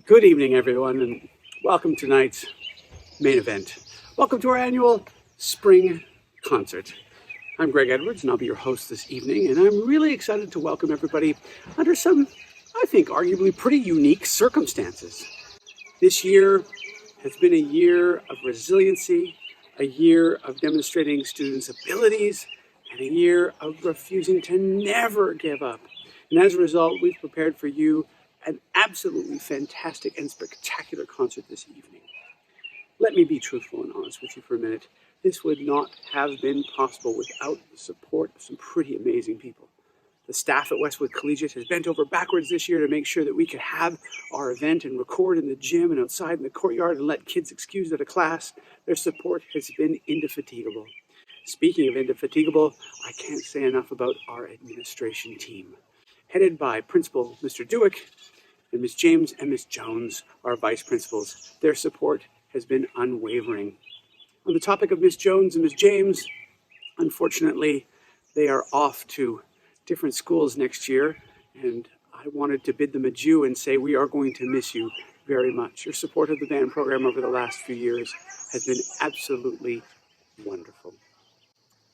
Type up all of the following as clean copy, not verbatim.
Good evening, everyone, and welcome to tonight's main event. Welcome to our annual spring concert. I'm Greg Edwards, and I'll be your host this evening, and I'm really excited to welcome everybody under some, I think, arguably pretty unique circumstances. This year has been a year of resiliency, a year of demonstrating students' abilities, and a year of refusing to never give up. And as a result, we've prepared for you an absolutely fantastic and spectacular concert this evening. Let me be truthful and honest with you for a minute. This would not have been possible without the support of some pretty amazing people. The staff at Westwood Collegiate has bent over backwards this year to make sure that we could have our event and record in the gym and outside in the courtyard and let kids excused out of class. Their support has been indefatigable. Speaking of indefatigable, I can't say enough about our administration team. Headed by Principal Mr. Dewick and Ms. James and Ms. Jones, our vice principals. Their support has been unwavering. On the topic of Ms. Jones and Ms. James, unfortunately, they are off to different schools next year, and I wanted to bid them adieu and say we are going to miss you very much. Your support of the band program over the last few years has been absolutely wonderful.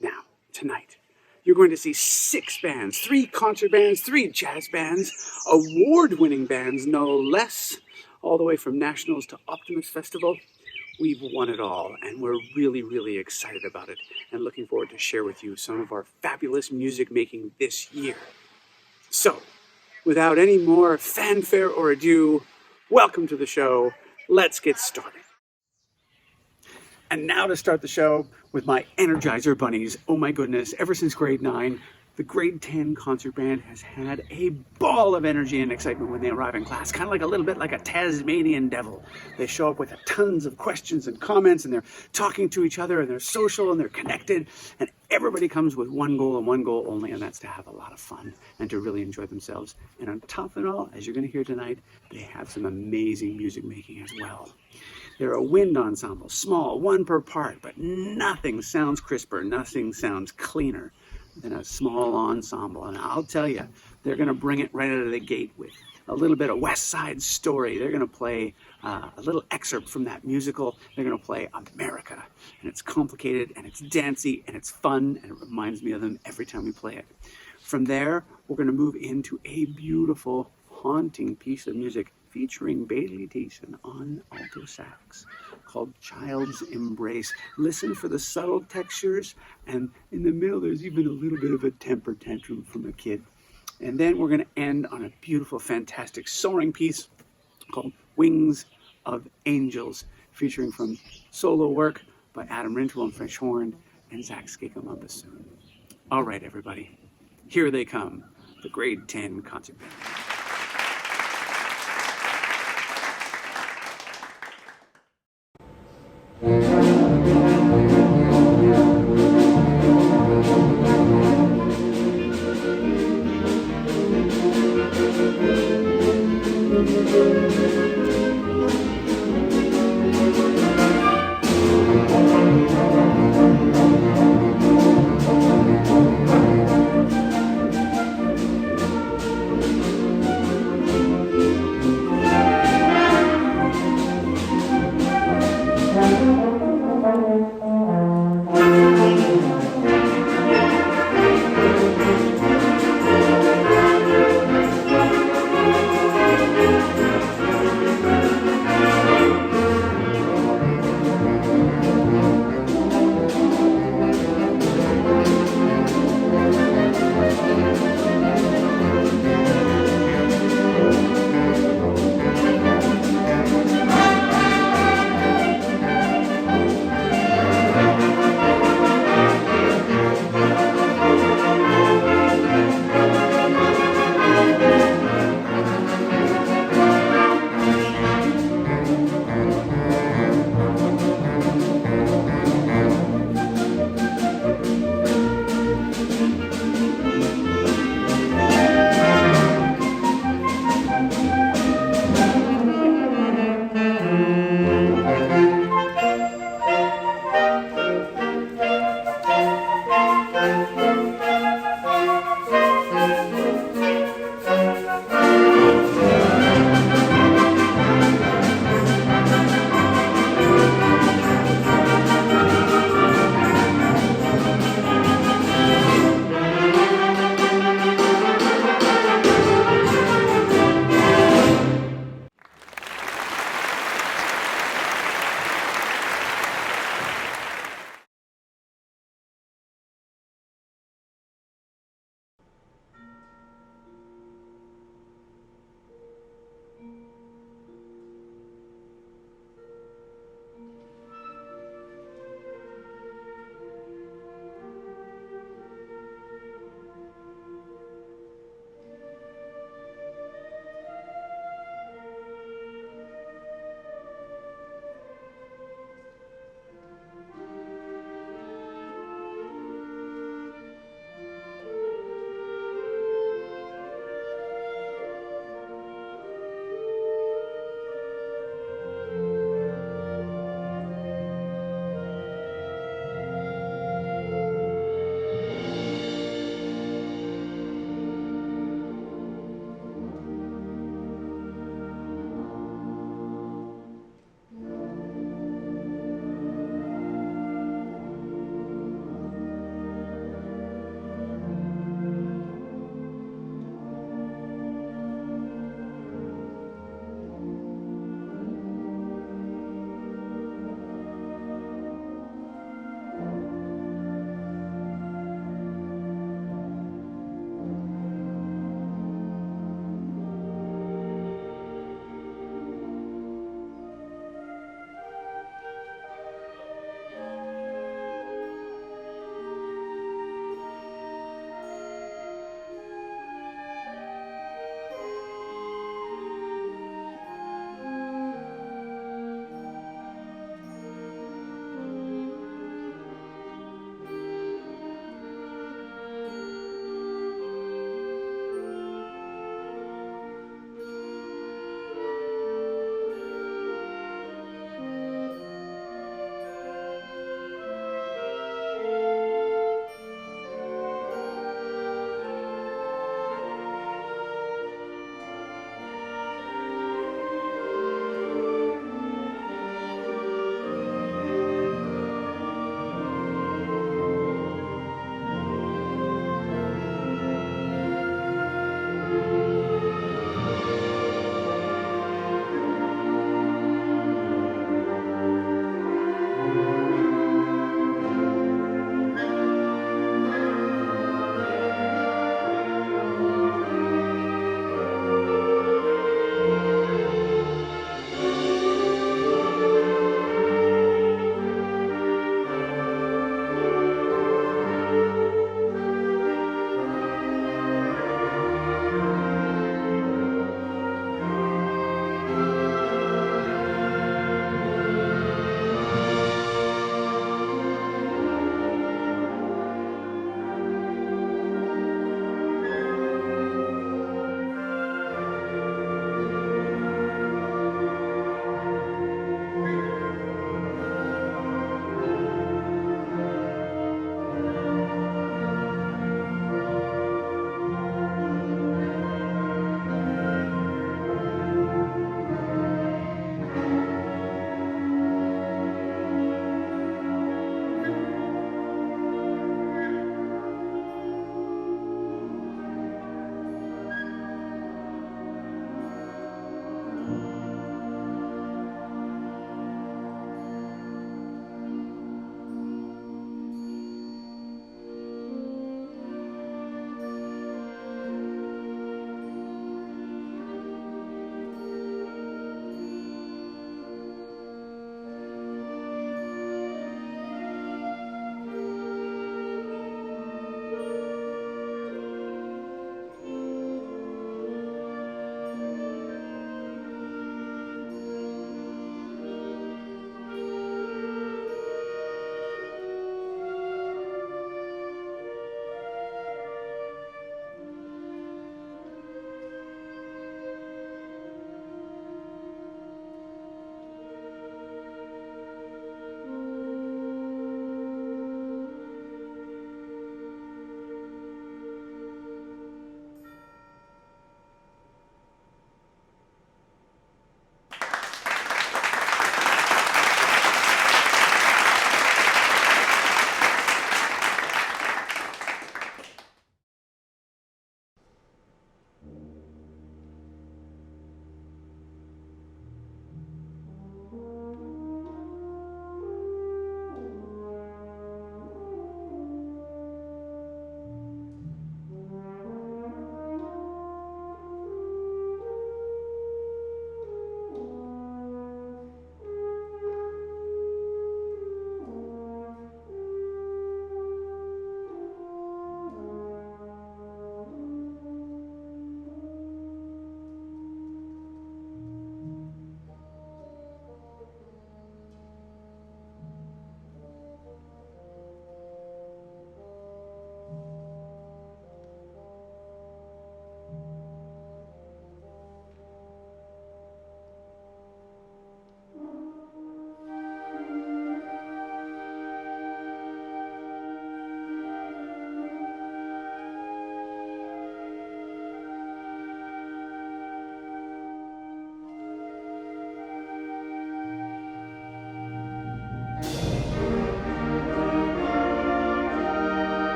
Now, tonight, you're going to see 6 bands, 3 concert bands, 3 jazz bands, award-winning bands, no less, all the way from Nationals to Optimist Festival. We've won it all, and we're really, really excited about it and looking forward to share with you some of our fabulous music making this year. So, without any more fanfare or ado, welcome to the show. Let's get started. And now to start the show with my Energizer Bunnies. Oh my goodness, ever since grade 9, the grade 10 concert band has had a ball of energy and excitement when they arrive in class, kind of like a little bit like a Tasmanian devil. They show up with tons of questions and comments, and they're talking to each other, and they're social, and they're connected, and everybody comes with one goal and one goal only, and that's to have a lot of fun and to really enjoy themselves. And on top of it all, as you're going to hear tonight, they have some amazing music making as well. They're a wind ensemble, small, 1 per part, but nothing sounds crisper, nothing sounds cleaner than a small ensemble. And I'll tell you, they're going to bring it right out of the gate with a little bit of West Side Story. They're going to play a little excerpt from that musical. They're going to play America. And it's complicated, and it's dancey, and it's fun, and it reminds me of them every time we play it. From there, we're going to move into a beautiful, haunting piece of music featuring Bailey Thiessen on alto sax called Child's Embrace. Listen for the subtle textures, and in the middle there's even a little bit of a temper tantrum from a kid. And then we're going to end on a beautiful, fantastic soaring piece called Wings of Angels, featuring from solo work by Adam Rintoul on French horn and Zach Skickham on bassoon. All right, everybody, here they come, the grade 10 concert band.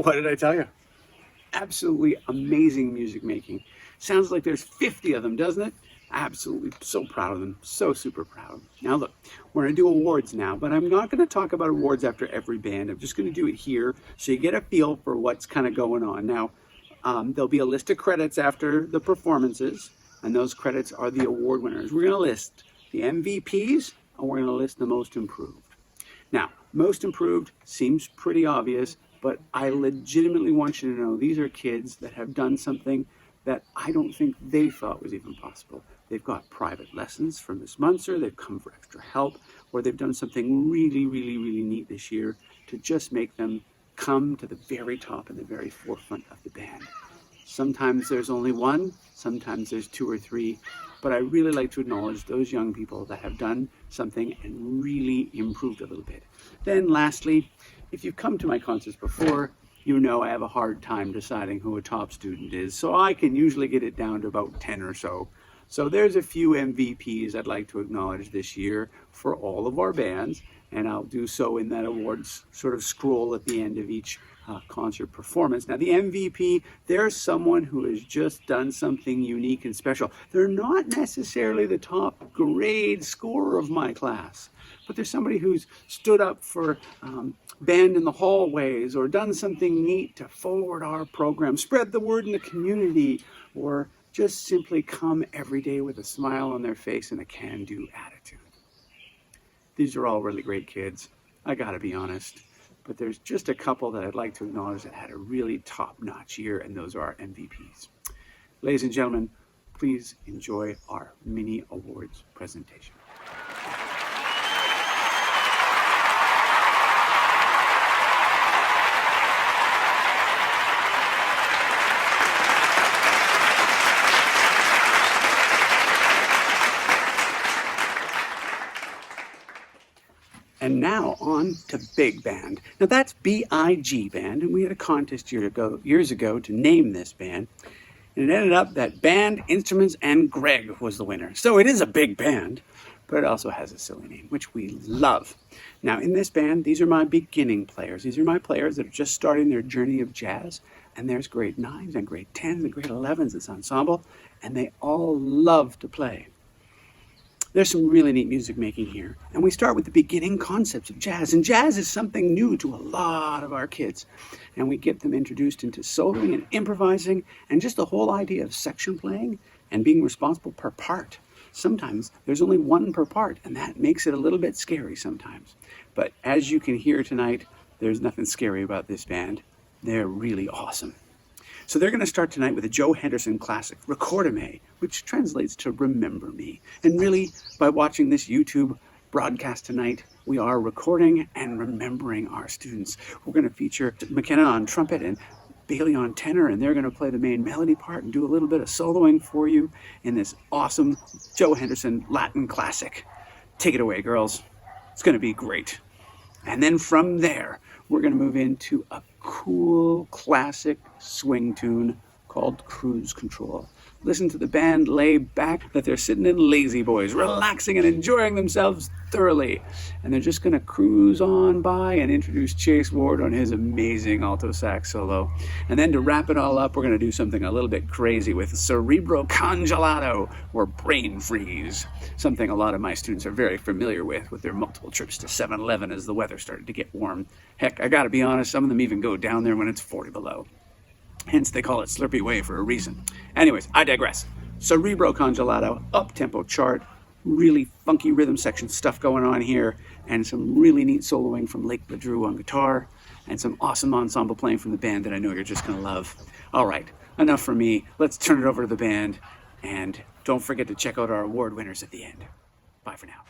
What did I tell you? Absolutely amazing music making. Sounds like there's 50 of them, doesn't it? Absolutely so proud of them. So super proud. Now look, we're going to do awards now, but I'm not going to talk about awards after every band. I'm just going to do it here so you get a feel for what's kind of going on. Now, there'll be a list of credits after the performances, and those credits are the award winners. We're going to list the MVPs, and we're going to list the most improved. Now, most improved seems pretty obvious, but I legitimately want you to know these are kids that have done something that I don't think they thought was even possible. They've got private lessons from Miss Munzer, they've come for extra help, or they've done something really, really, really neat this year to just make them come to the very top and the very forefront of the band. Sometimes there's only one, sometimes there's two or three, but I really like to acknowledge those young people that have done something and really improved a little bit. Then lastly, if you've come to my concerts before, you know I have a hard time deciding who a top student is, so I can usually get it down to about 10 or so. So there's a few MVPs I'd like to acknowledge this year for all of our bands, and I'll do so in that awards sort of scroll at the end of each concert performance. Now the MVP, they're someone who has just done something unique and special. They're not necessarily the top grade scorer of my class, but there's somebody who's stood up for band in the hallways or done something neat to forward our program, spread the word in the community, or just simply come every day with a smile on their face and a can-do attitude. These are all really great kids, I gotta be honest, but there's just a couple that I'd like to acknowledge that had a really top-notch year, and those are our MVPs. Ladies and gentlemen, please enjoy our mini awards presentation. And now on to Big Band. Now that's B-I-G Band, and we had a contest years ago to name this band. And it ended up that Band, Instruments, and Greg was the winner. So it is a big band, but it also has a silly name, which we love. Now in this band, these are my beginning players. These are my players that are just starting their journey of jazz. And there's grade 9s and grade 10s and grade 11s, this ensemble, and they all love to play. There's some really neat music making here. And we start with the beginning concepts of jazz. And jazz is something new to a lot of our kids. And we get them introduced into soloing and improvising and just the whole idea of section playing and being responsible per part. Sometimes there's only one per part, and that makes it a little bit scary sometimes. But as you can hear tonight, there's nothing scary about this band. They're really awesome. So they're going to start tonight with a Joe Henderson classic, Recordame, which translates to Remember Me. And really, by watching this YouTube broadcast tonight, we are recording and remembering our students. We're going to feature McKenna on trumpet and Bailey on tenor, and they're going to play the main melody part and do a little bit of soloing for you in this awesome Joe Henderson Latin classic. Take it away, girls. It's going to be great. And then from there, we're going to move into a cool classic swing tune called Cruise Control. Listen to the band lay back that they're sitting in lazy boys, relaxing and enjoying themselves thoroughly. And they're just going to cruise on by and introduce Chase Ward on his amazing alto sax solo. And then to wrap it all up, we're going to do something a little bit crazy with Cerebro Congelato, or brain freeze. Something a lot of my students are very familiar with their multiple trips to 7-Eleven as the weather started to get warm. Heck, I gotta be honest, some of them even go down there when it's 40 below. Hence, they call it Slurpy Way for a reason. Anyways, I digress. Cerebro Congelato, up-tempo chart, really funky rhythm section stuff going on here, and some really neat soloing from Lake Badru on guitar, and some awesome ensemble playing from the band that I know you're just gonna love. All right, enough from me. Let's turn it over to the band, and don't forget to check out our award winners at the end. Bye for now.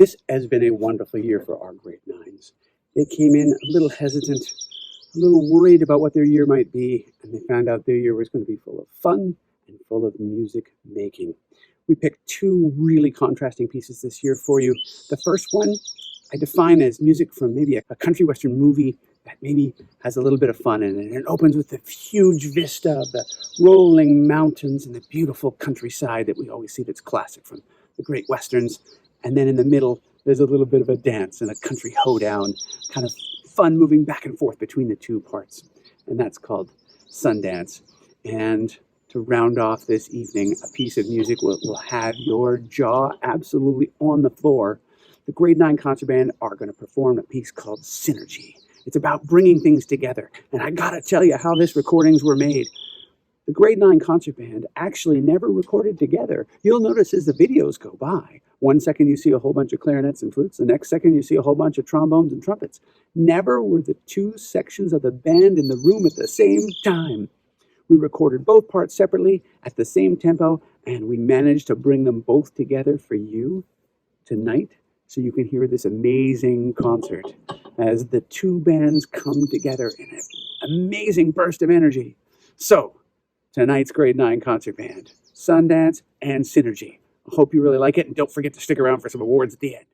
This has been a wonderful year for our grade nines. They came in a little hesitant, a little worried about what their year might be, and they found out their year was going to be full of fun and full of music making. We picked two really contrasting pieces this year for you. The first one I define as music from maybe a country western movie that maybe has a little bit of fun in it. And it opens with the huge vista of the rolling mountains and the beautiful countryside that we always see that's classic from the great westerns. And then in the middle, there's a little bit of a dance and a country hoedown, kind of fun moving back and forth between the two parts. And that's called Sundance. And to round off this evening, a piece of music will have your jaw absolutely on the floor. The grade 9 concert band are going to perform a piece called Synergy. It's about bringing things together. And I got to tell you how this recordings were made. The grade 9 concert band actually never recorded together. You'll notice as the videos go by, 1 second you see a whole bunch of clarinets and flutes, the next second you see a whole bunch of trombones and trumpets. Never were the two sections of the band in the room at the same time. We recorded both parts separately at the same tempo, and we managed to bring them both together for you tonight so you can hear this amazing concert as the two bands come together in an amazing burst of energy. So, tonight's grade 9 concert band, Sundance and Synergy. I hope you really like it, and don't forget to stick around for some awards at the end.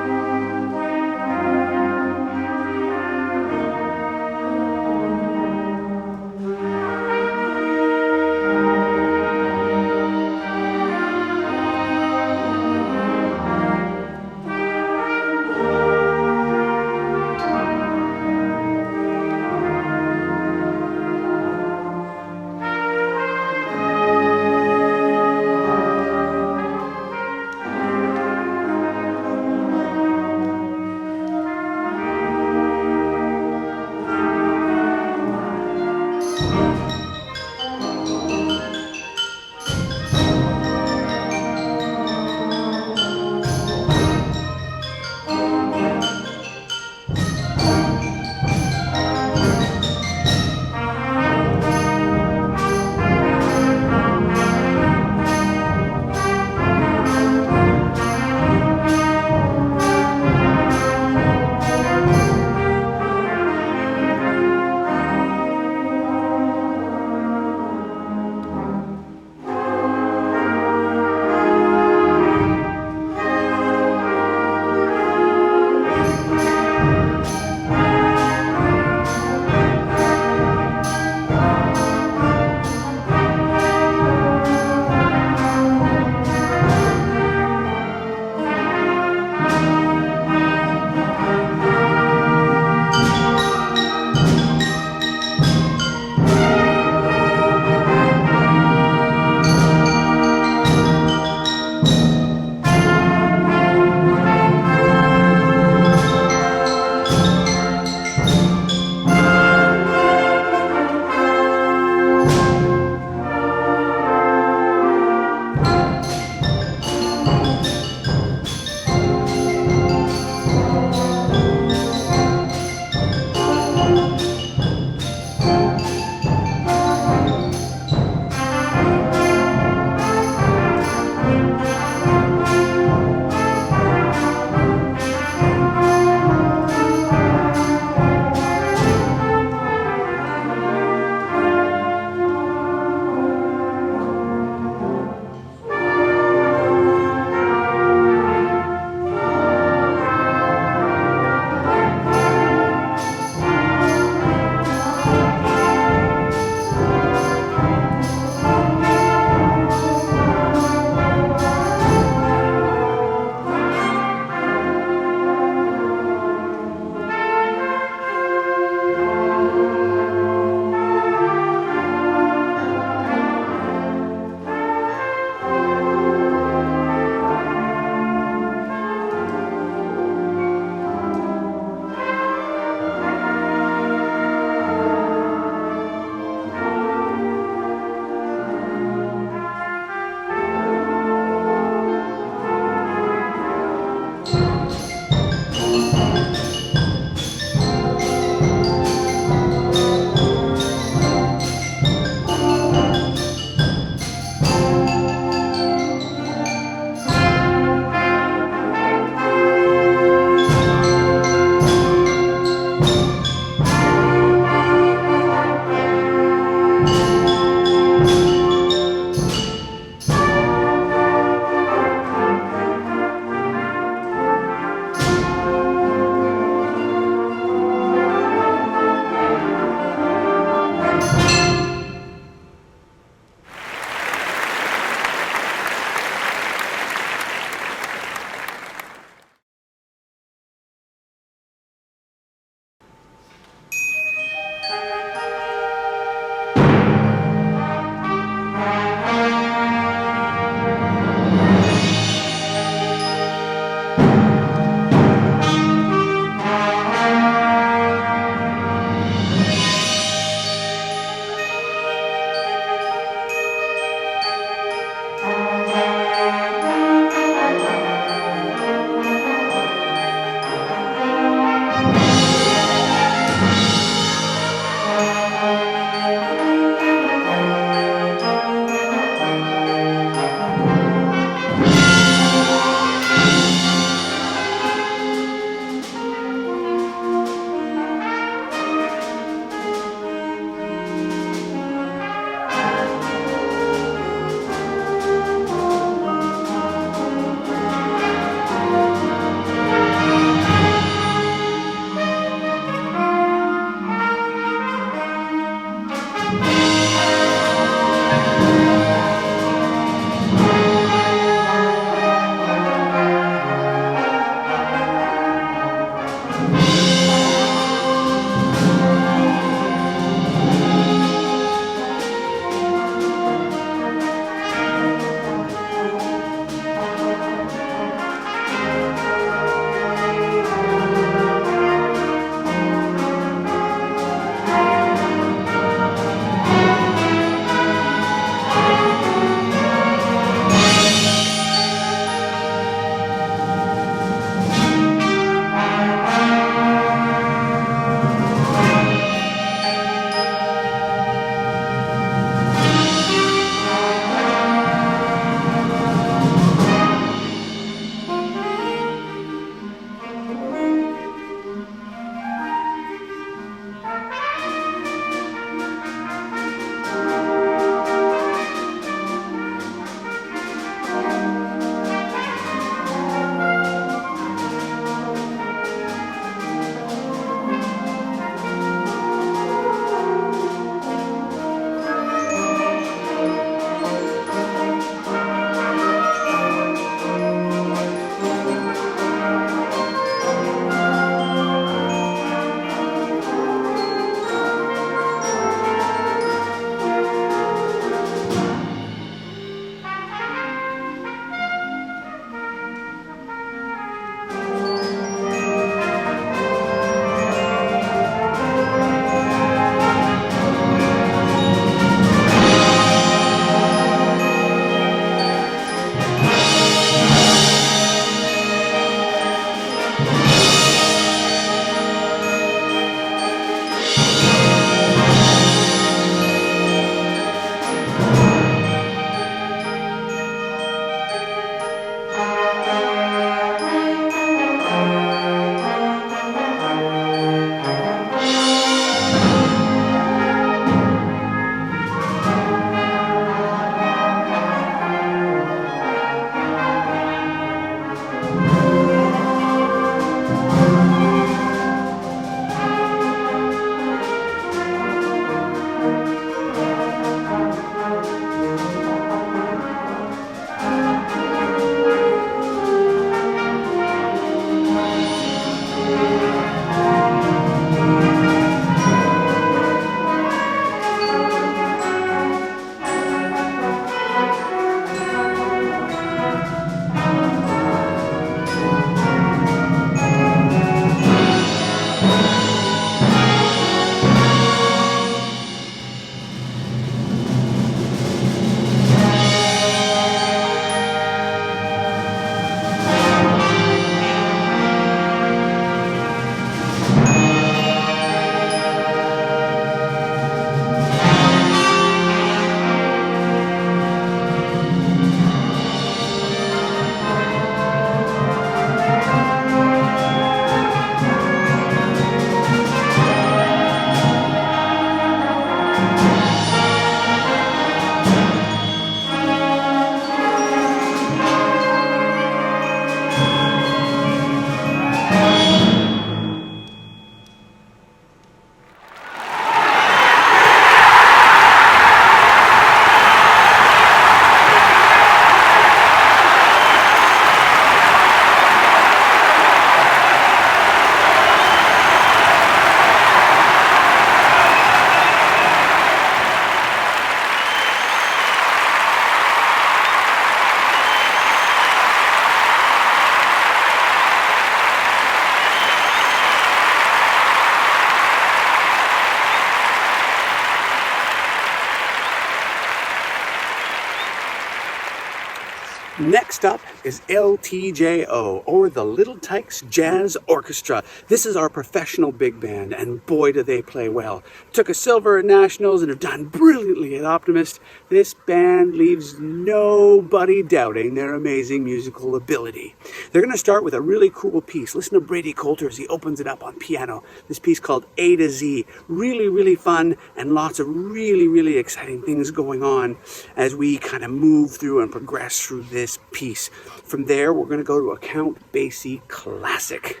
Next up is LTJO, or the Little Tykes Jazz Orchestra. This is our professional big band, and boy do they play well. Took a silver at Nationals and have done brilliantly at Optimist. This band leaves nobody doubting their amazing musical ability. They're going to start with a really cool piece. Listen to Brady Coulter as he opens it up on piano. This piece called A to Z. Really, really fun, and lots of really, really exciting things going on as we kind of move through and progress through this piece. From there, we're going to go to a Count Basie classic.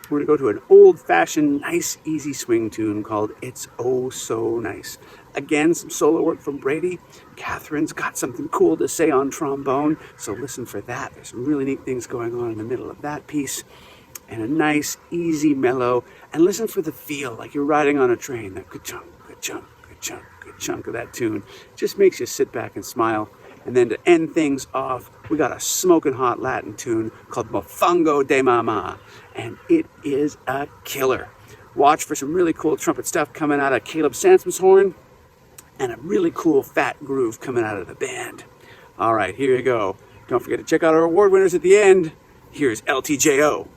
We're going to go to an old-fashioned, nice, easy swing tune called It's Oh So Nice. Again, some solo work from Brady. Catherine's got something cool to say on trombone, so listen for that. There's some really neat things going on in the middle of that piece. And a nice, easy mellow. And listen for the feel, like you're riding on a train. That good chunk, good chunk, good chunk, good chunk of that tune. Just makes you sit back and smile. And then to end things off, we got a smoking hot Latin tune called Mofongo de Mama. And it is a killer. Watch for some really cool trumpet stuff coming out of Caleb Sansom's horn and a really cool fat groove coming out of the band. All right, here you go. Don't forget to check out our award winners at the end. Here's LTJO.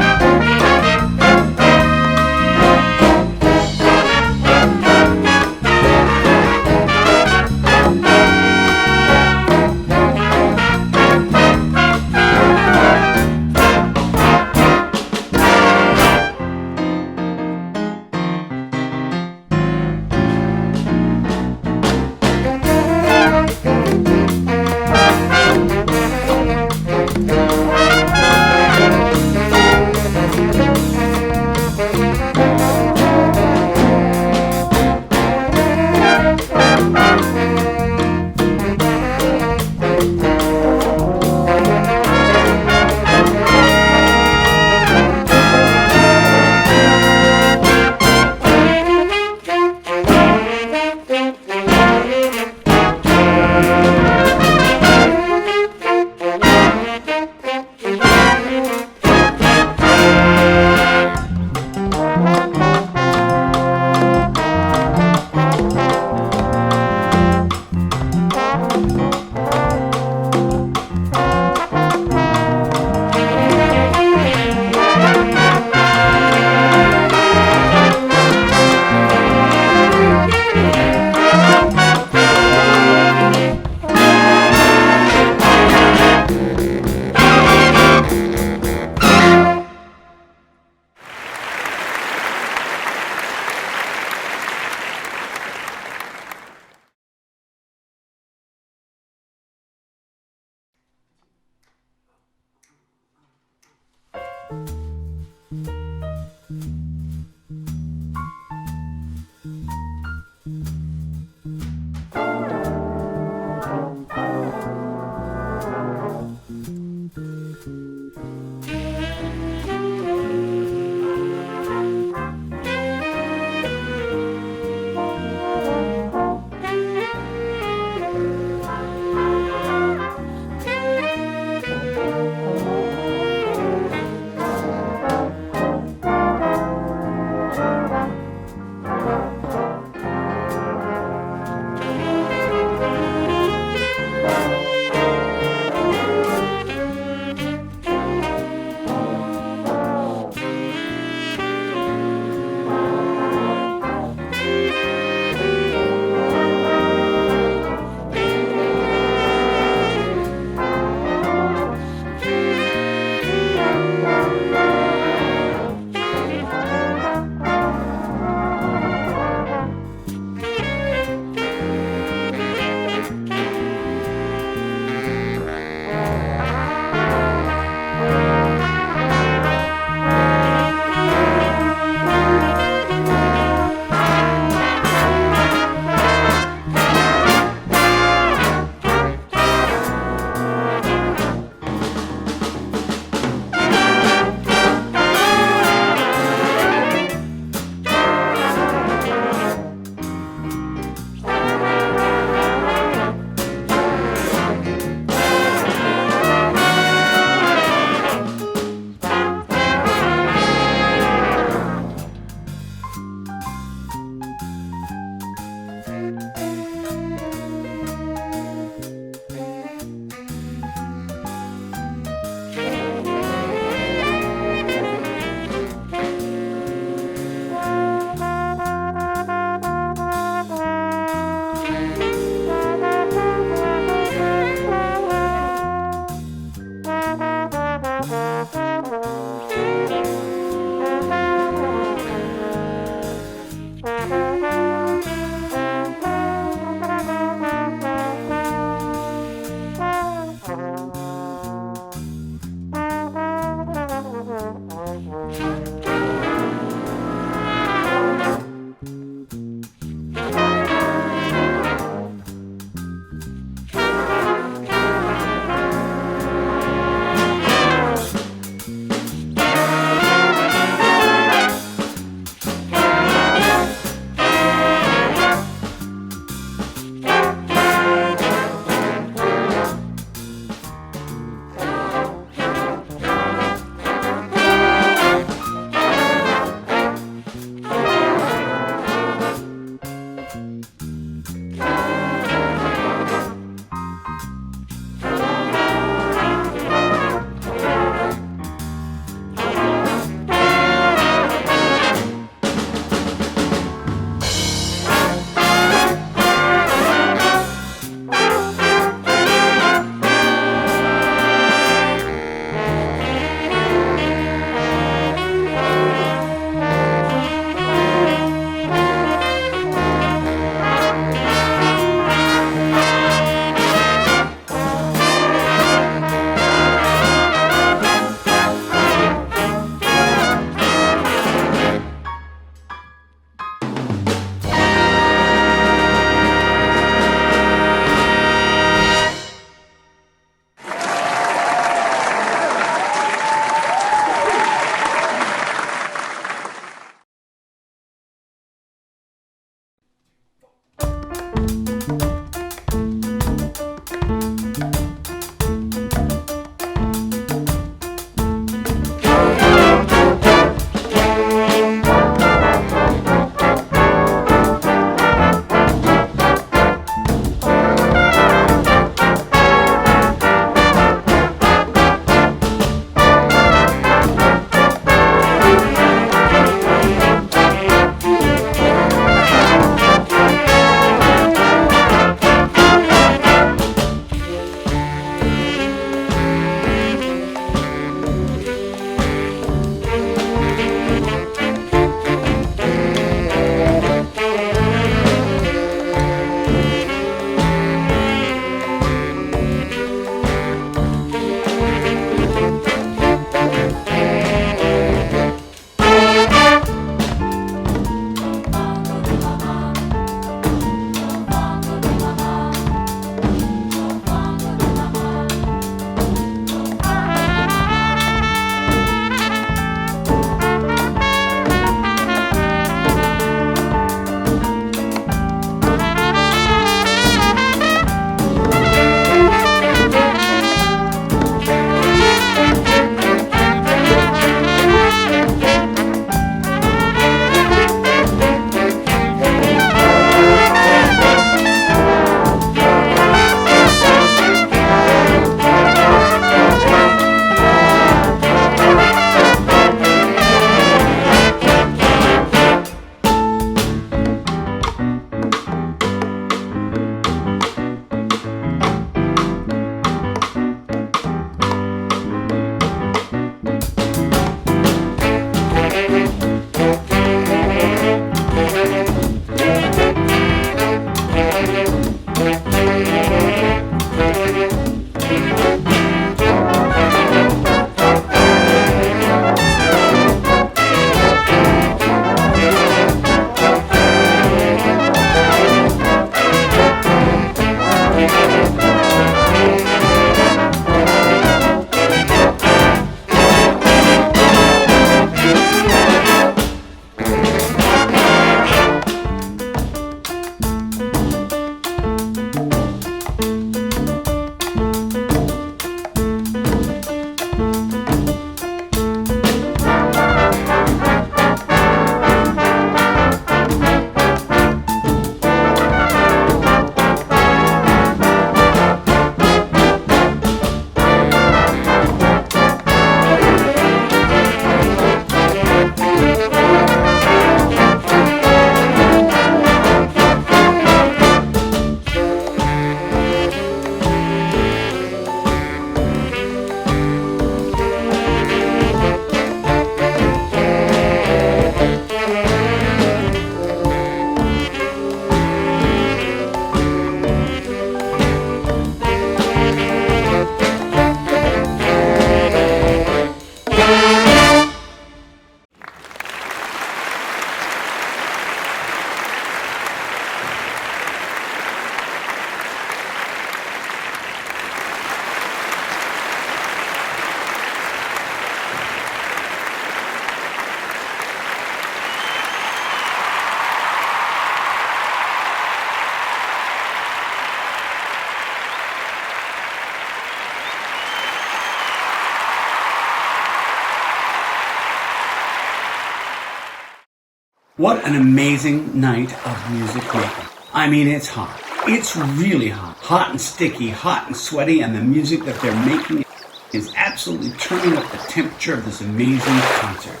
What an amazing night of music making. I mean, it's hot. It's really hot. Hot and sticky, hot and sweaty, and the music that they're making is absolutely turning up the temperature of this amazing concert.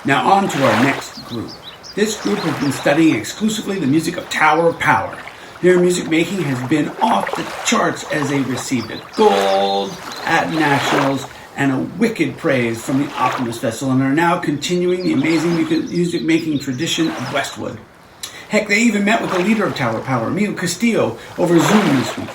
Now on to our next group. This group has been studying exclusively the music of Tower of Power. Their music making has been off the charts as they received a gold at Nationals and a wicked praise from the Optimist Festival, and are now continuing the amazing music making tradition of Westwood. Heck, they even met with the leader of Tower of Power, Emil Castillo, over Zoom this week.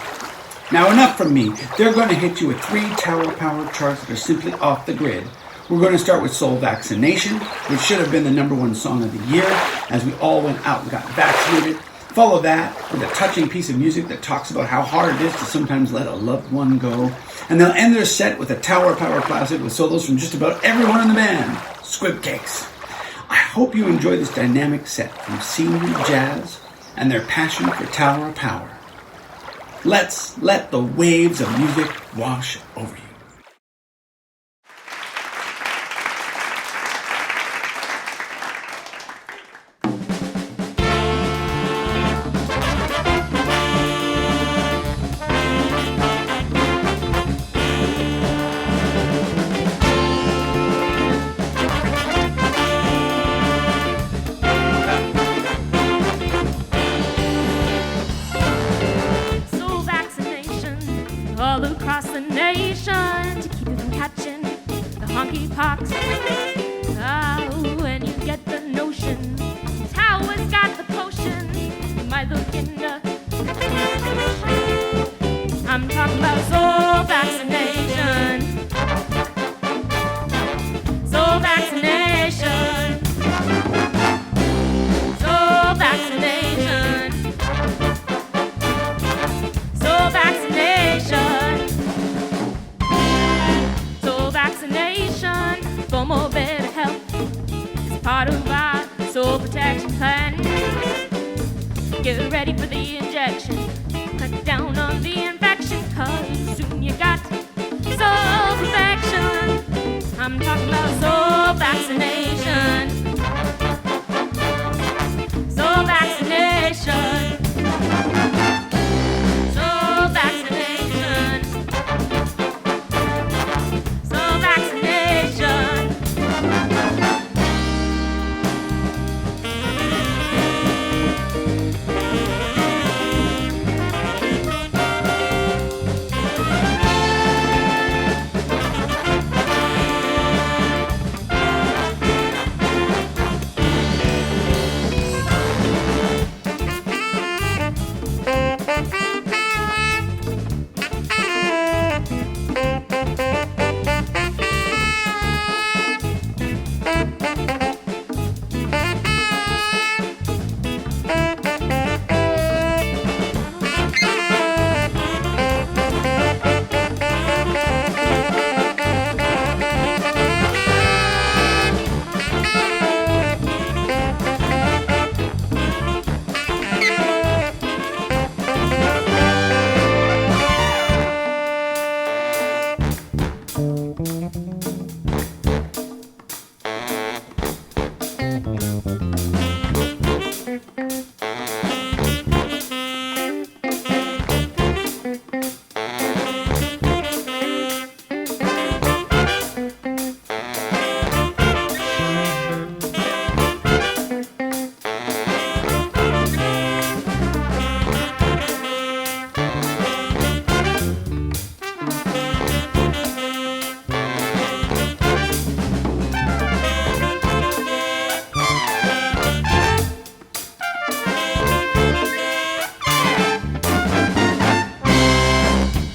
Now enough from me. They're going to hit you with 3 Tower of Power charts that are simply off the grid. We're going to start with Soul Vaccination, which should have been the #1 song of the year, as we all went out and got vaccinated. Follow that with a touching piece of music that talks about how hard it is to sometimes let a loved one go. And they'll end their set with a Tower of Power classic with solos from just about everyone in the band, Squib Cakes. I hope you enjoy this dynamic set from senior jazz and their passion for Tower of Power. Let's let the waves of music wash over you. All across the nation to keep you from catching the honky pox. Oh, when you get the notion, Tower's got the potion. You might look into. I'm talking about soul vaccination. Soul vaccination. Soul vaccination. Soul vaccination. Soul vaccination for more better health. It's part of our soul protection plan. Get ready for the injection. Cut down on the infection, cause soon you got soul perfection. I'm talking about soul vaccination. Soul vaccination. Soul vaccination. Soul vaccination.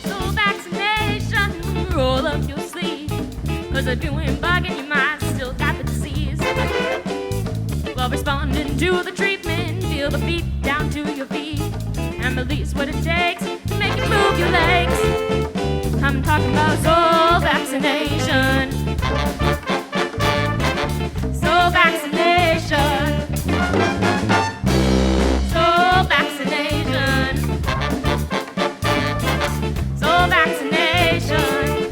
Soul vaccination, roll up your sleeve. Cause if you ain't bugging, you might still got the disease. While responding to the treatment, feel the beat down to your feet. And release what it takes to make you move your legs. I'm talking about soul vaccination. Soul vaccination. Soul vaccination. Soul vaccination.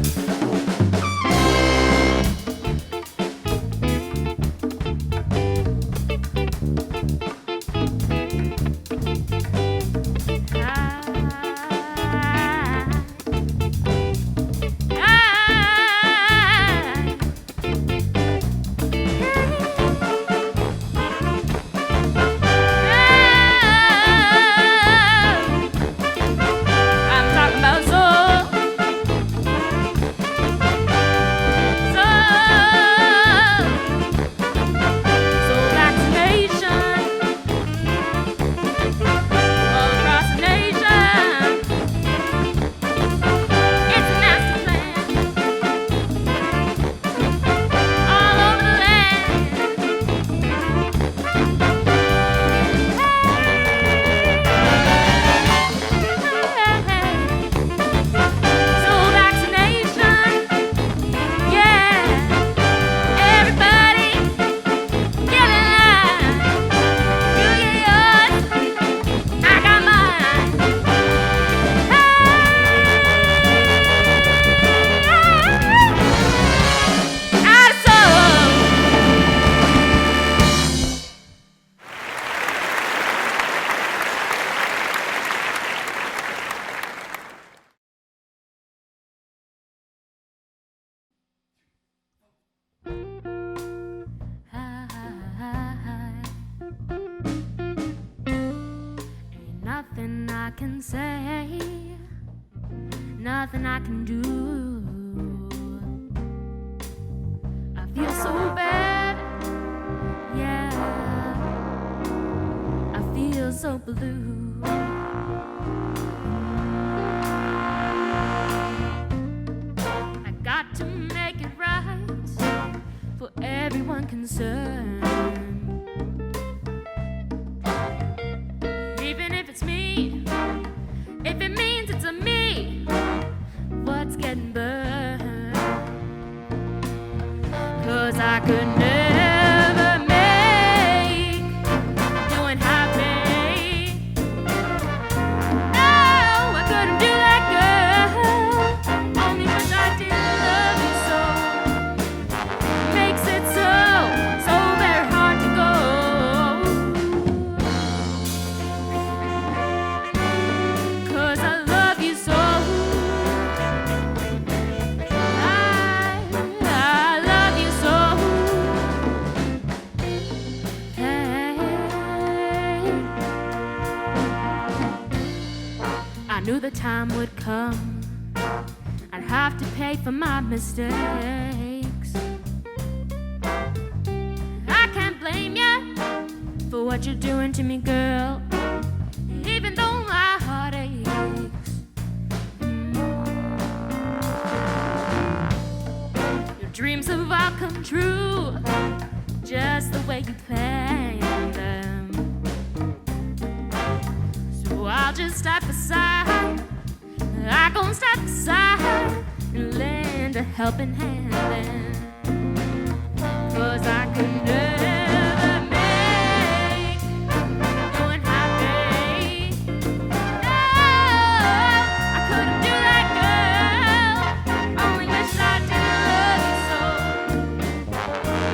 I can say, nothing I can do. I feel so bad, yeah, I feel so blue. I got to make it right for everyone concerned. Even if it's me, if it means it's a me, what's getting burned? 'Cause I could never make doing happy. No, I couldn't do that, girl. Only wish I did love you so. Makes it so very hard to go. 'Cause I love you so. I love you so. Hey. I knew the time would come. I'd have to pay for my mistakes. I can't blame you for what you're doing to me, girl. Even though my heart aches. Your dreams have all come true, just the way you planned them. So I'll just step aside. I gon' step aside and lend a helping hand then. 'Cause I could never make doing happy. No, I couldn't do that, girl. Only wish I did love you so.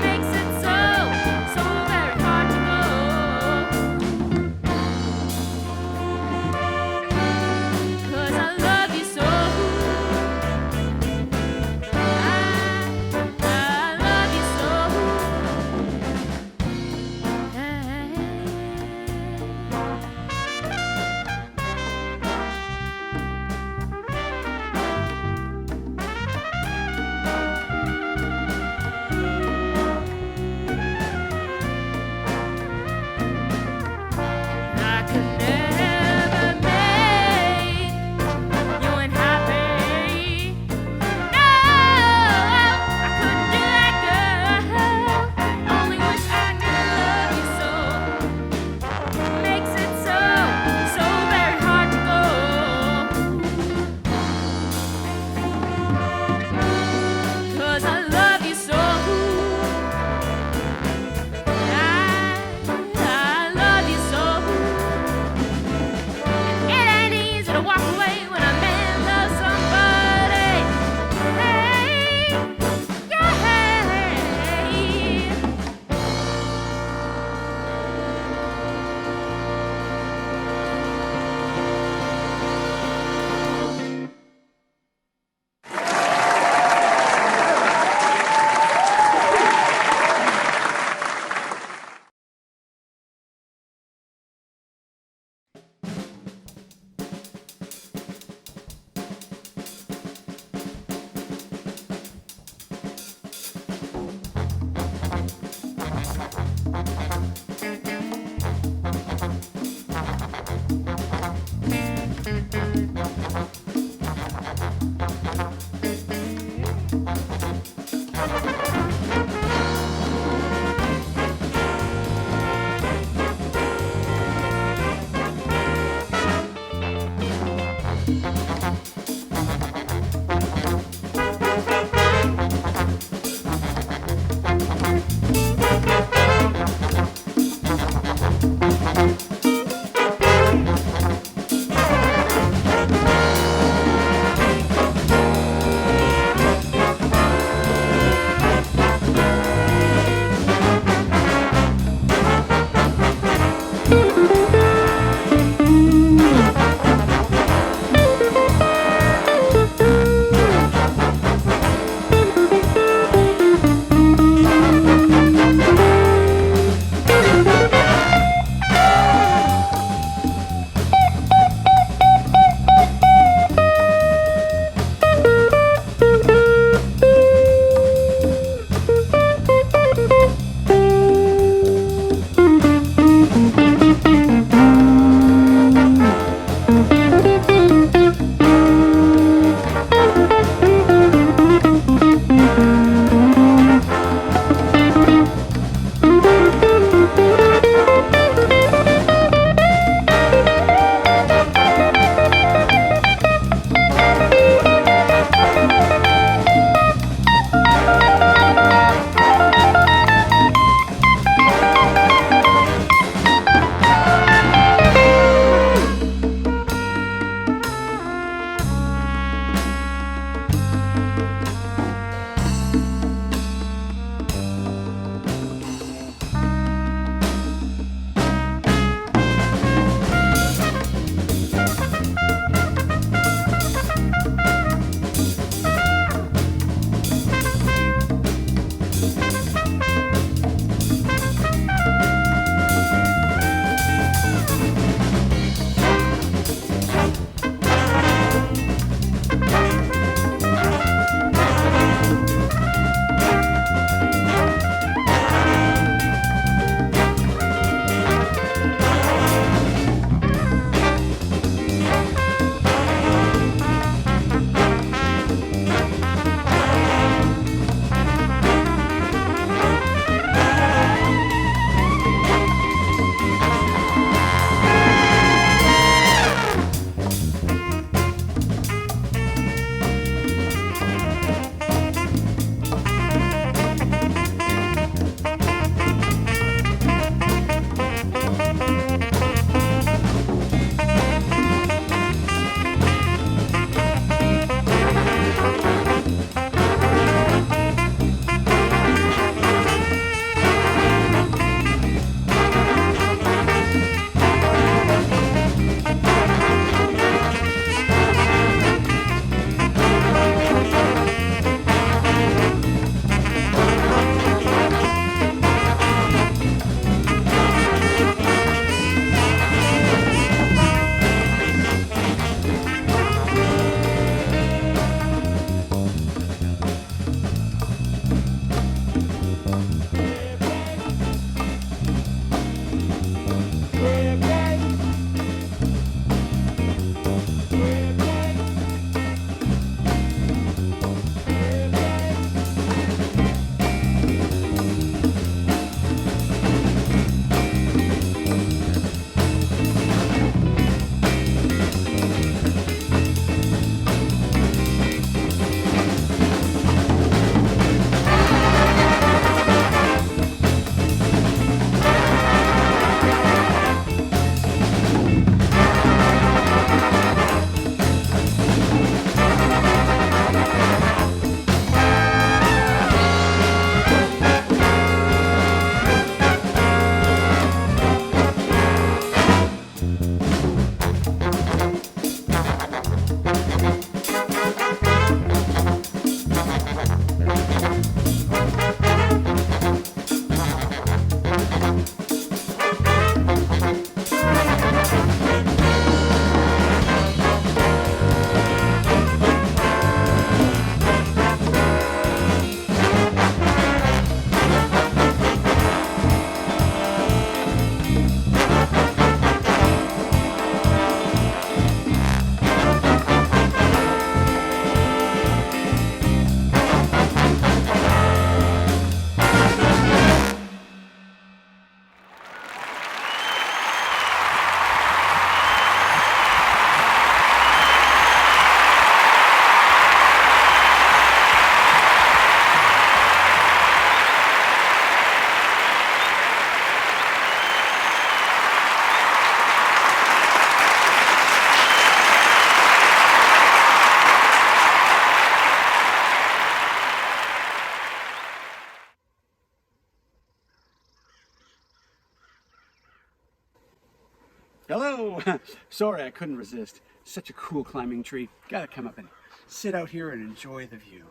Makes it so very hard to go. 'Cause I love you so. I love you so. Hello! Sorry, I couldn't resist. Such a cool climbing tree. Gotta come up and sit out here and enjoy the view.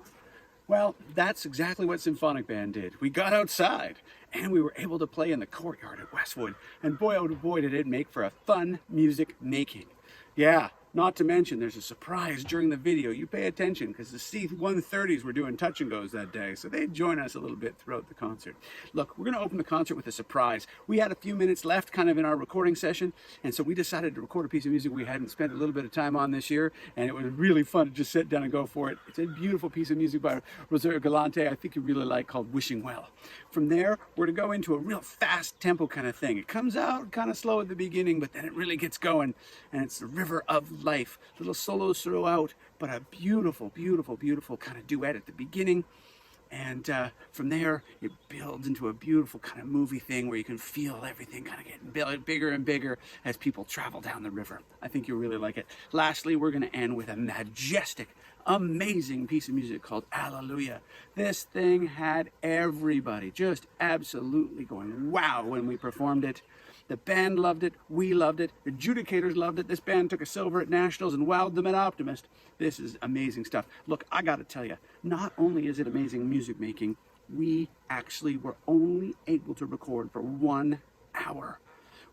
Well, that's exactly what Symphonic Band did. We got outside and we were able to play in the courtyard at Westwood. And boy, oh boy, did it make for a fun music making. Yeah, not to mention there's a surprise during the video. You pay attention because the C-130s were doing touch and goes that day, so they'd join us a little bit throughout the concert. Look, we're going to open the concert with a surprise. We had a few minutes left kind of in our recording session, and so we decided to record a piece of music we hadn't spent a little bit of time on this year, and it was really fun to just sit down and go for it. It's a beautiful piece of music by Rosario Galante, I think you really like, called Wishing Well. From there, we're to go into a real fast tempo kind of thing. It comes out kind of slow at the beginning, but then it really gets going, and it's the river of life. Little solos throughout, but a beautiful, beautiful, beautiful kind of duet at the beginning. And from there, it builds into a beautiful kind of movie thing where you can feel everything kind of getting bigger and bigger as people travel down the river. I think you'll really like it. Lastly, we're going to end with a majestic, amazing piece of music called Alleluia. This thing had everybody just absolutely going wow when we performed it. The band loved it, we loved it, the adjudicators loved it. This band took a silver at Nationals and wowed them at Optimist. This is amazing stuff. Look, I gotta tell you, not only is it amazing music making, we actually were only able to record for 1 hour.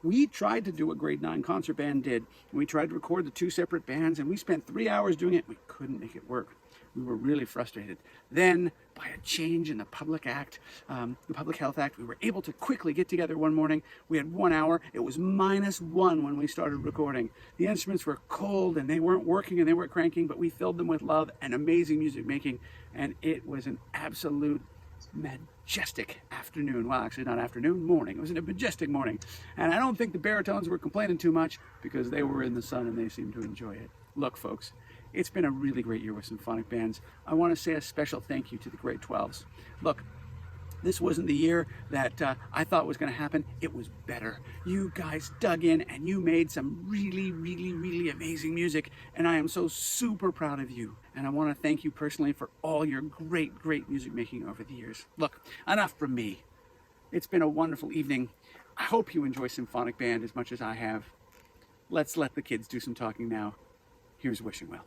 We tried to do what Grade 9 concert band did. We tried to record the 2 separate bands, and we spent 3 hours doing it. We couldn't make it work. We were really frustrated. Then, by a change in the Public Health Act, we were able to quickly get together one morning. We had 1 hour. It was -1 when we started recording. The instruments were cold, and they weren't working, and they weren't cranking, but we filled them with love and amazing music making, and it was an absolute majestic afternoon. Well, actually not afternoon, morning. It was a majestic morning. And I don't think the baritones were complaining too much because they were in the sun and they seemed to enjoy it. Look, folks, it's been a really great year with symphonic bands. I want to say a special thank you to the grade 12s. Look, this wasn't the year that I thought was going to happen. It was better. You guys dug in and you made some really, really, really amazing music. And I am so super proud of you. And I want to thank you personally for all your great, great music making over the years. Look, enough from me. It's been a wonderful evening. I hope you enjoy Symphonic Band as much as I have. Let's let the kids do some talking now. Here's Wishing Well.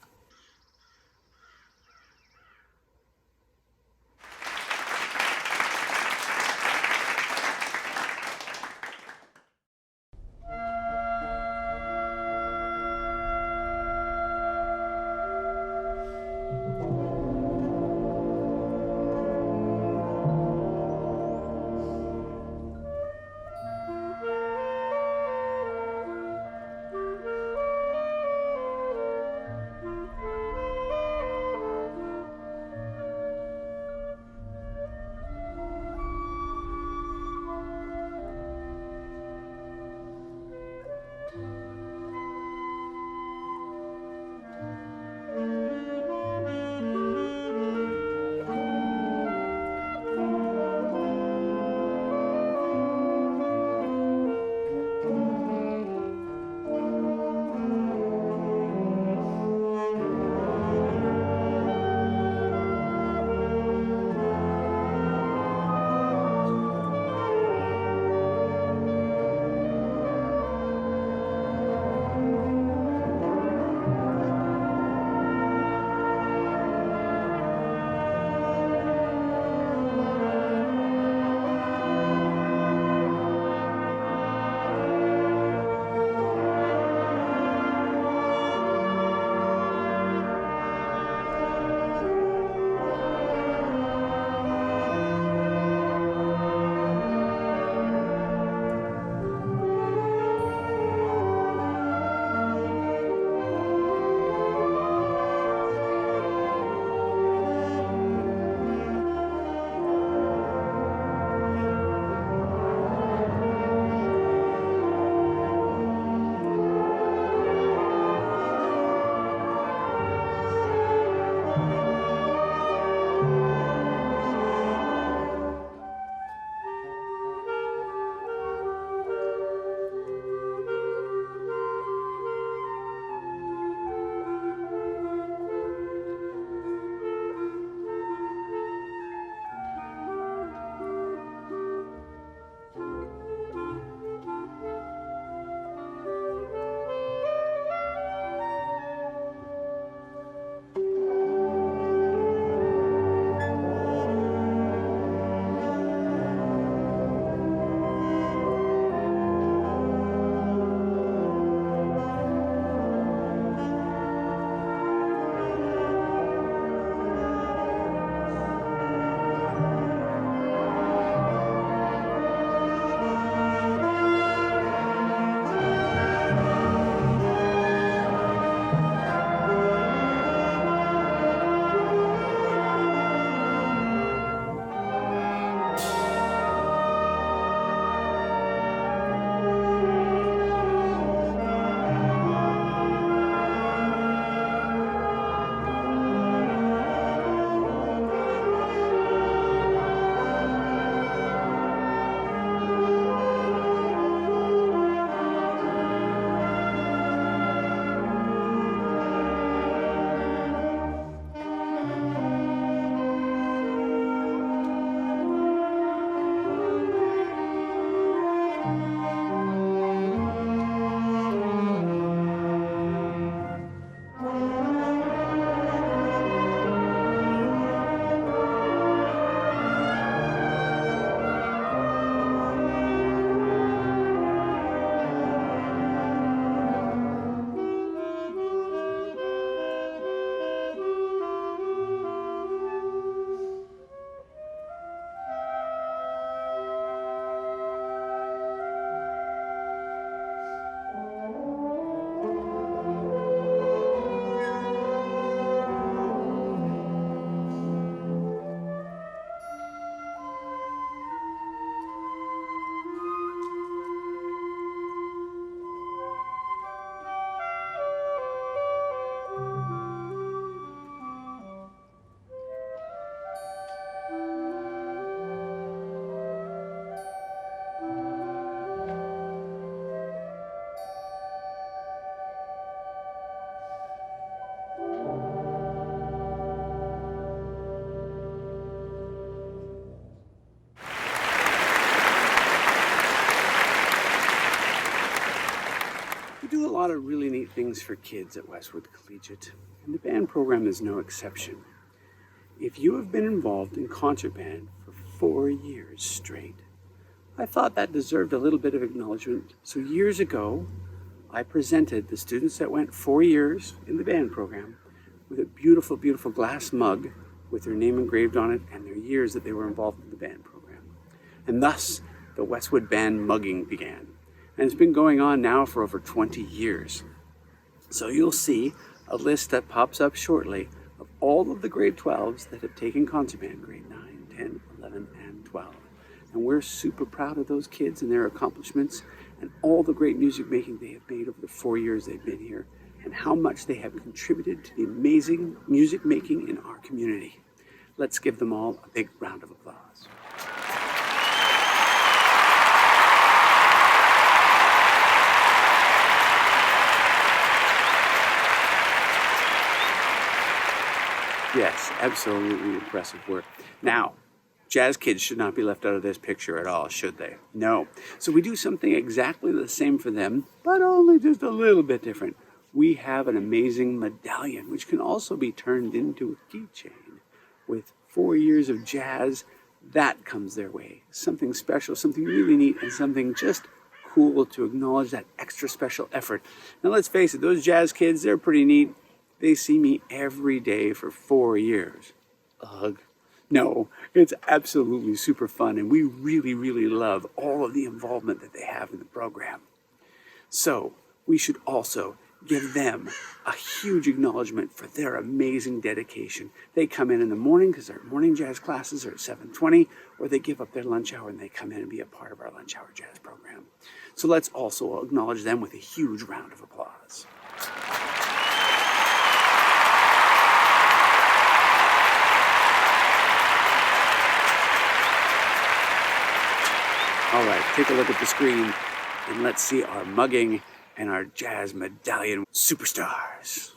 We do a lot of really neat things for kids at Westwood Collegiate, and the band program is no exception. If you have been involved in concert band for 4 years straight, I thought that deserved a little bit of acknowledgement. So years ago, I presented the students that went 4 years in the band program with a beautiful, beautiful glass mug with their name engraved on it and their years that they were involved in the band program. And thus, the Westwood Band mugging began. And it's been going on now for over 20 years. So you'll see a list that pops up shortly of all of the grade 12s that have taken concert band, grade 9, 10, 11, and 12. And we're super proud of those kids and their accomplishments and all the great music making they have made over the 4 years they've been here and how much they have contributed to the amazing music making in our community. Let's give them all a big round of applause. Yes, absolutely impressive work. Now, jazz kids should not be left out of this picture at all, should they? No. So we do something exactly the same for them, but only just a little bit different. We have an amazing medallion, which can also be turned into a keychain. With 4 years of jazz, that comes their way. Something special, something really neat, and something just cool to acknowledge that extra special effort. Now let's face it, those jazz kids, they're pretty neat. They see me every day for 4 years. Ugh. No, it's absolutely super fun, and we really, really love all of the involvement that they have in the program. So, we should also give them a huge acknowledgement for their amazing dedication. They come in the morning because their morning jazz classes are at 7:20, or they give up their lunch hour and they come in and be a part of our lunch hour jazz program. So let's also acknowledge them with a huge round of applause. All right, take a look at the screen and let's see our mugging and our jazz medallion superstars.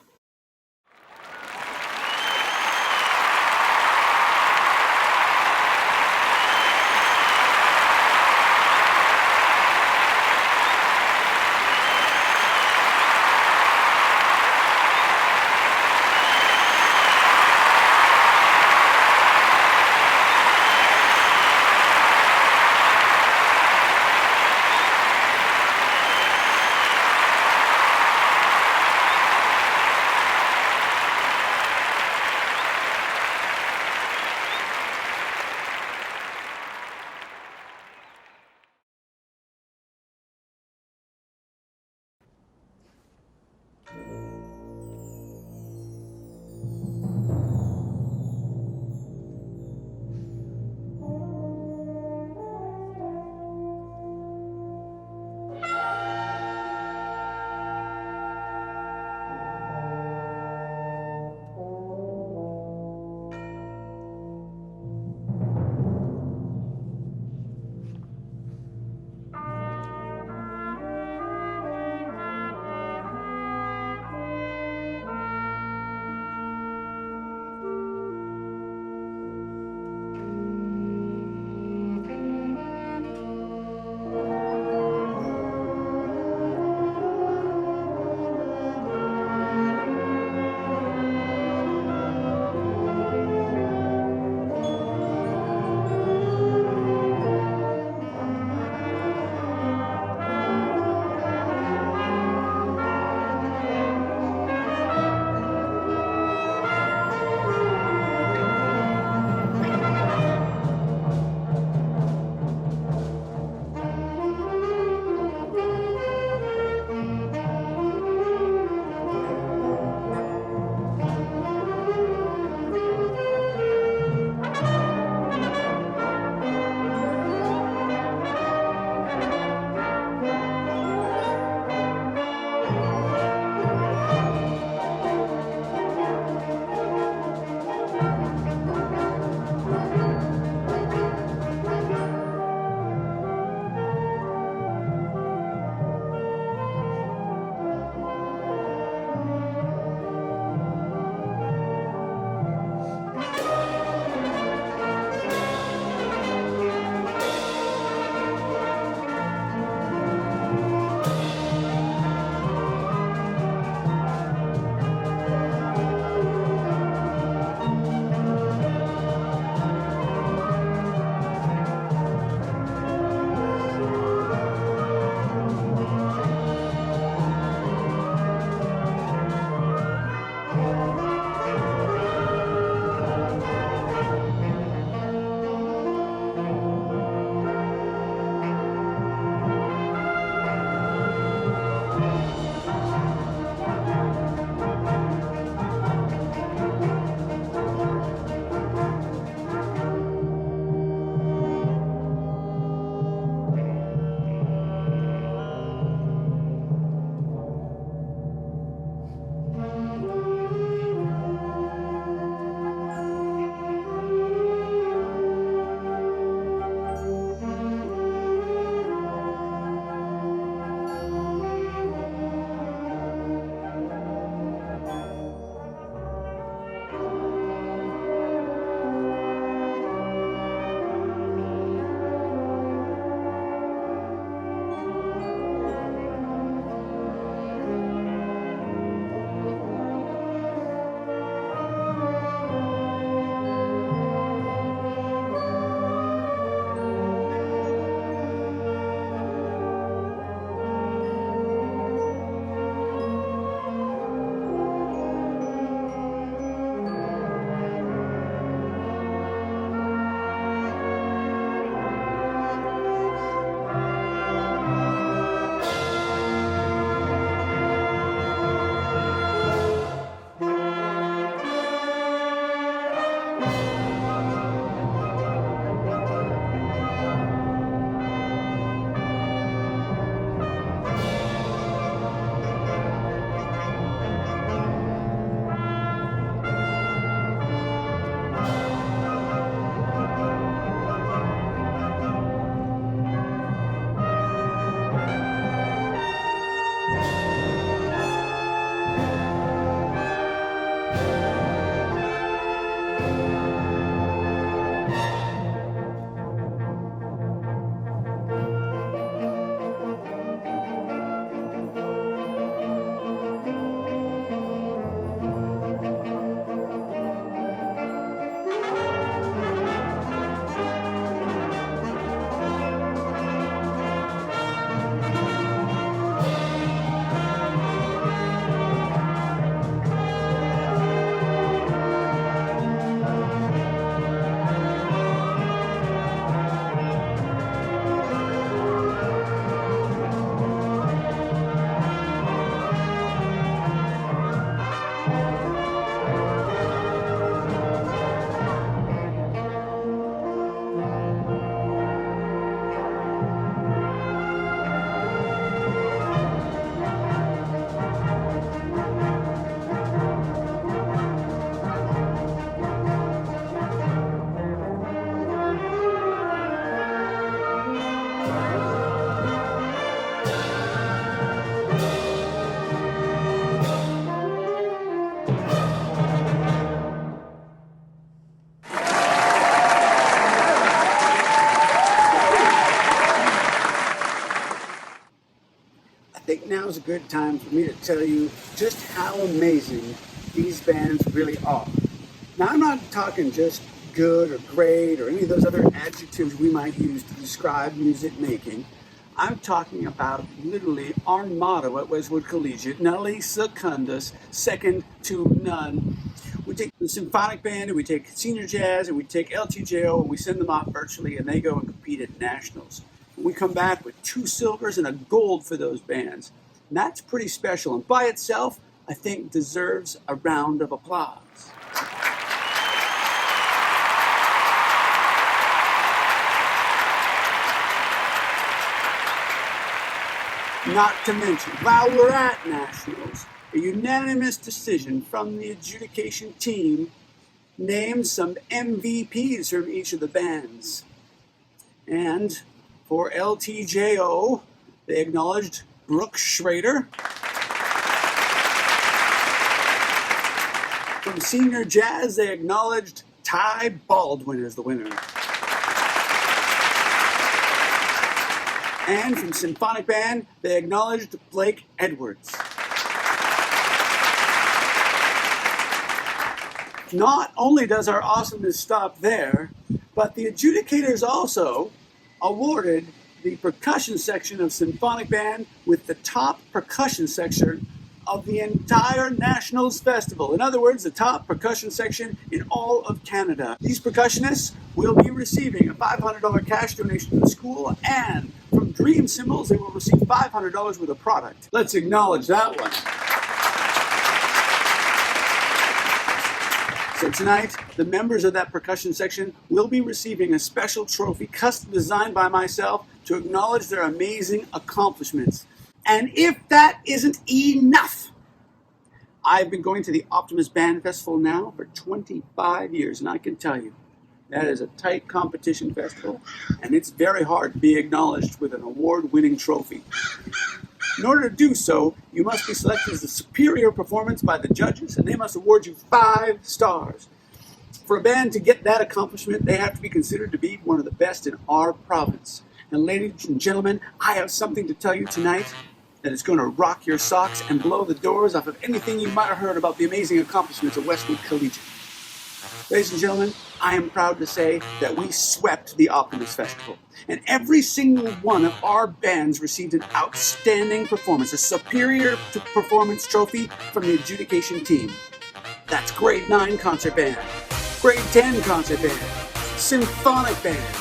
good time for me to tell you just how amazing these bands really are. Now, I'm not talking just good or great or any of those other adjectives we might use to describe music making. I'm talking about literally our motto at Westwood Collegiate, Nulli Secundus, second to none. We take the Symphonic Band and we take Senior Jazz and we take LTJO and we send them off virtually and they go and compete at nationals. We come back with 2 silvers and a gold for those bands. And that's pretty special, and by itself, I think deserves a round of applause. Not to mention, while we're at nationals, a unanimous decision from the adjudication team named some MVPs from each of the bands. And for LTJO, they acknowledged Brooke Schrader. From Senior Jazz, they acknowledged Ty Baldwin as the winner. And from Symphonic Band, they acknowledged Blake Edwards. Not only does our awesomeness stop there, but the adjudicators also awarded the percussion section of Symphonic Band with the top percussion section of the entire Nationals Festival. In other words, the top percussion section in all of Canada. These percussionists will be receiving a $500 cash donation to the school, and from Dream Cymbals, they will receive $500 worth of product. Let's acknowledge that one. So tonight, the members of that percussion section will be receiving a special trophy custom designed by myself to acknowledge their amazing accomplishments. And if that isn't enough, I've been going to the Optimus Band Festival now for 25 years, and I can tell you, that is a tight competition festival, and it's very hard to be acknowledged with an award-winning trophy. In order to do so, you must be selected as a superior performance by the judges, and they must award you 5 stars. For a band to get that accomplishment, they have to be considered to be one of the best in our province. And ladies and gentlemen, I have something to tell you tonight that is going to rock your socks and blow the doors off of anything you might have heard about the amazing accomplishments of Westwood Collegiate. Ladies and gentlemen, I am proud to say that we swept the Optimus Festival, and every single one of our bands received an outstanding performance, a superior performance trophy from the adjudication team. That's Grade 9 Concert Band, Grade 10 Concert Band, Symphonic Band,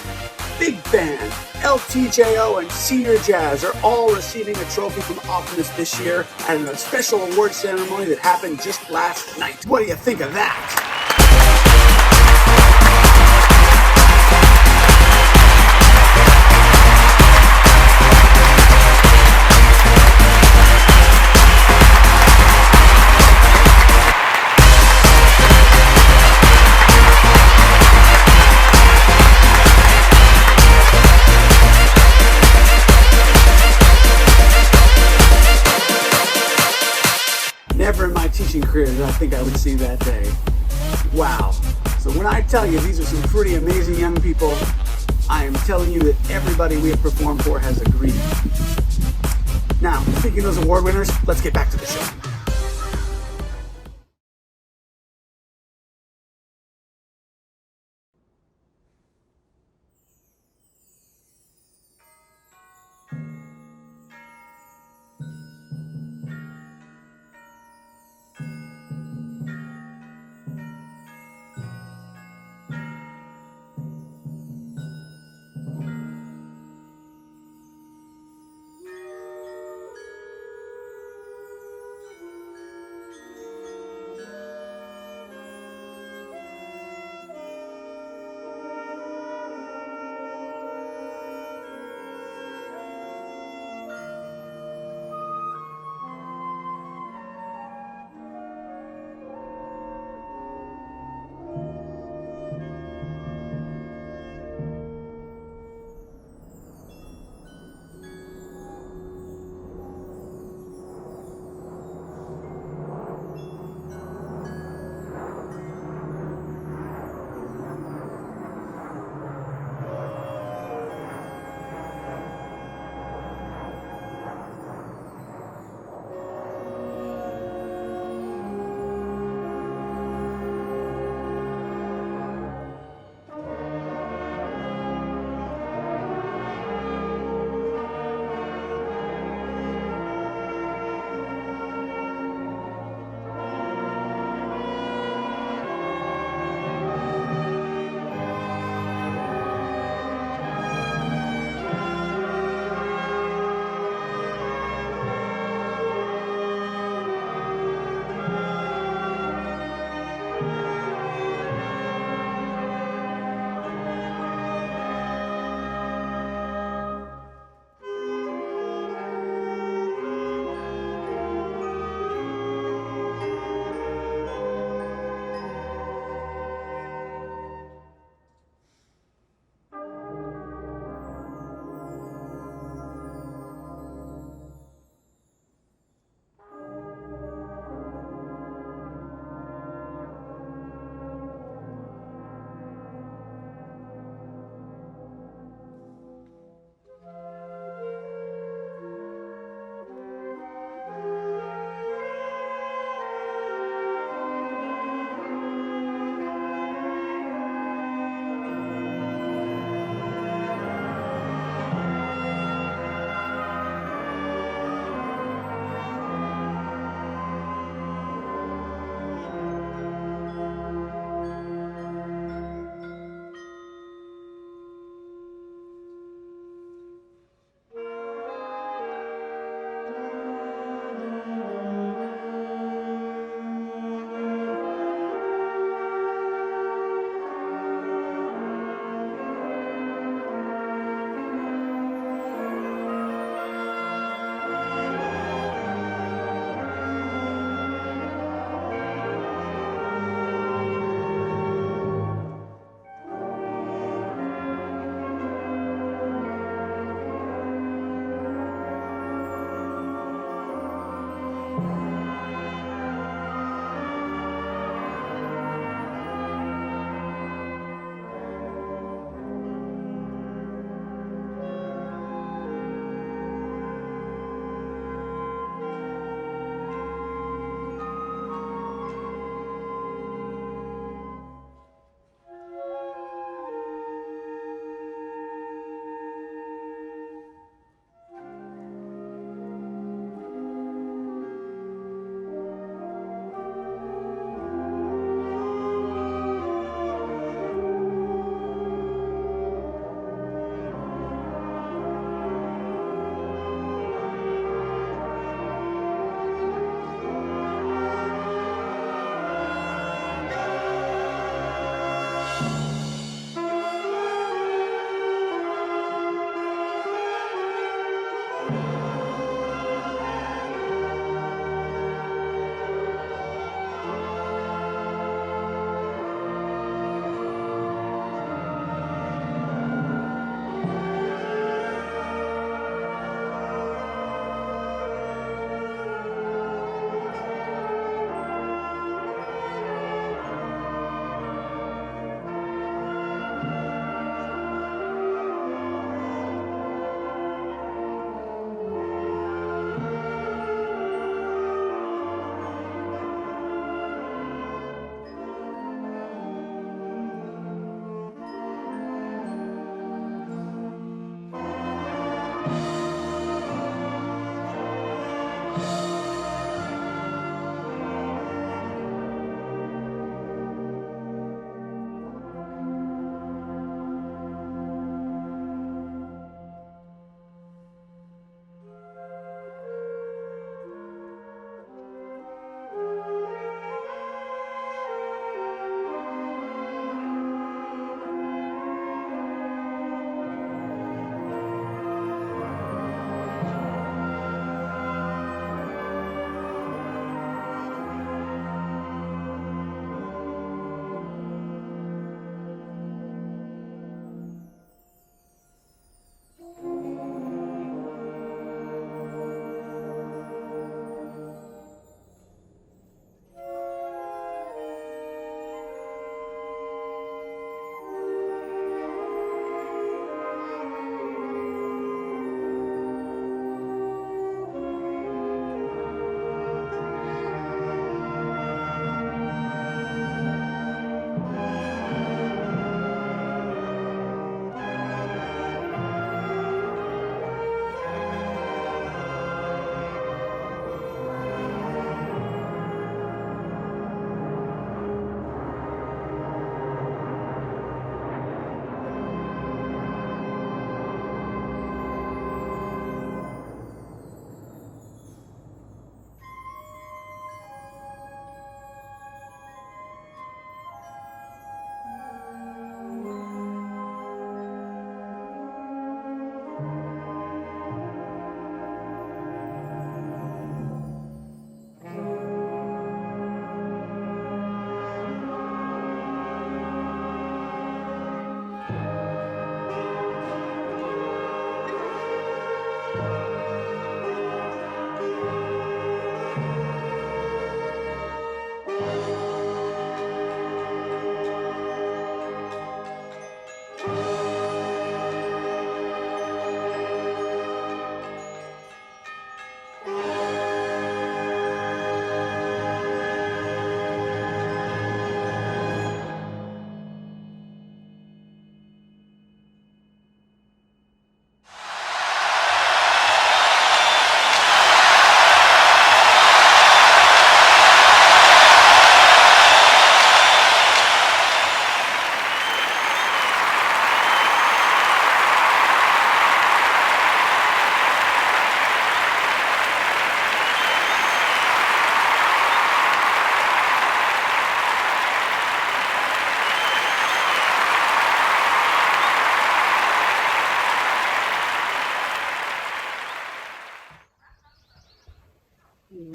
Big Band, LTJO, and Senior Jazz are all receiving a trophy from Optimus this year at a special award ceremony that happened just last night. What do you think of that? Never in my teaching career did I think I would see that day. Wow. So when I tell you these are some pretty amazing young people, I am telling you that everybody we have performed for has agreed. Now, speaking of those award winners, let's get back to the show.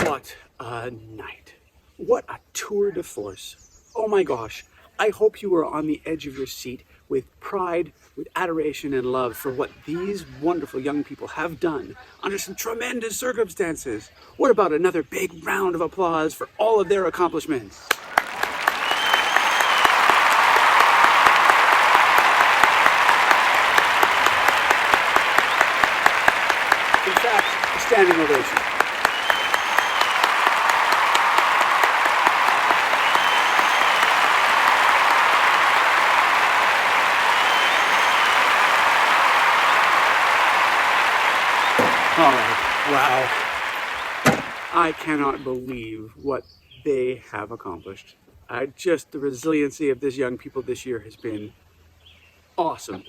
What a night. What a tour de force. Oh my gosh. I hope you were on the edge of your seat with pride, with adoration and love for what these wonderful young people have done under some tremendous circumstances. What about another big round of applause for all of their accomplishments? In fact, a standing ovation. All right, wow. I cannot believe what they have accomplished. The resiliency of these young people this year has been awesome.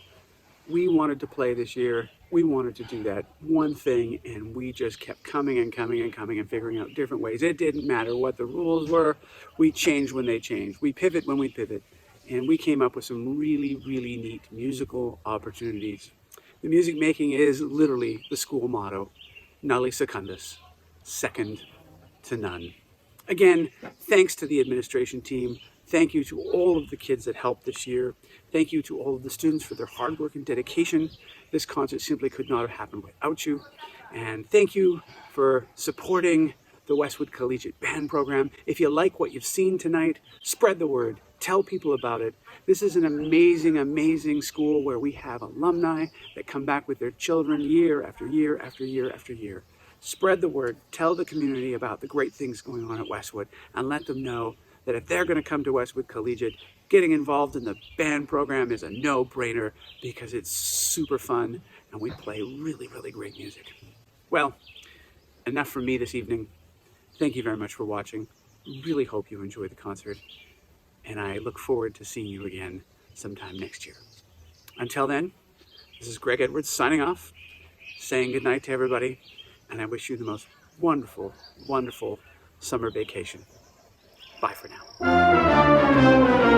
We wanted to play this year. We wanted to do that one thing, and we just kept coming and coming and coming and figuring out different ways. It didn't matter what the rules were. We changed when they changed. We pivot when we pivot. And we came up with some really, really neat musical opportunities. The music making is literally the school motto, Nulli Secundus, second to none. Again, thanks to the administration team. Thank you to all of the kids that helped this year. Thank you to all of the students for their hard work and dedication. This concert simply could not have happened without you. And thank you for supporting the Westwood Collegiate Band Program. If you like what you've seen tonight, spread the word. Tell people about it. This is an amazing, amazing school where we have alumni that come back with their children year after year after year after year. Spread the word. Tell the community about the great things going on at Westwood and let them know that if they're going to come to Westwood Collegiate, getting involved in the band program is a no-brainer because it's super fun and we play really, really great music. Well, enough from me this evening. Thank you very much for watching. Really hope you enjoyed the concert. And I look forward to seeing you again sometime next year. Until then, this is Greg Edwards signing off, saying goodnight to everybody, and I wish you the most wonderful, wonderful summer vacation. Bye for now.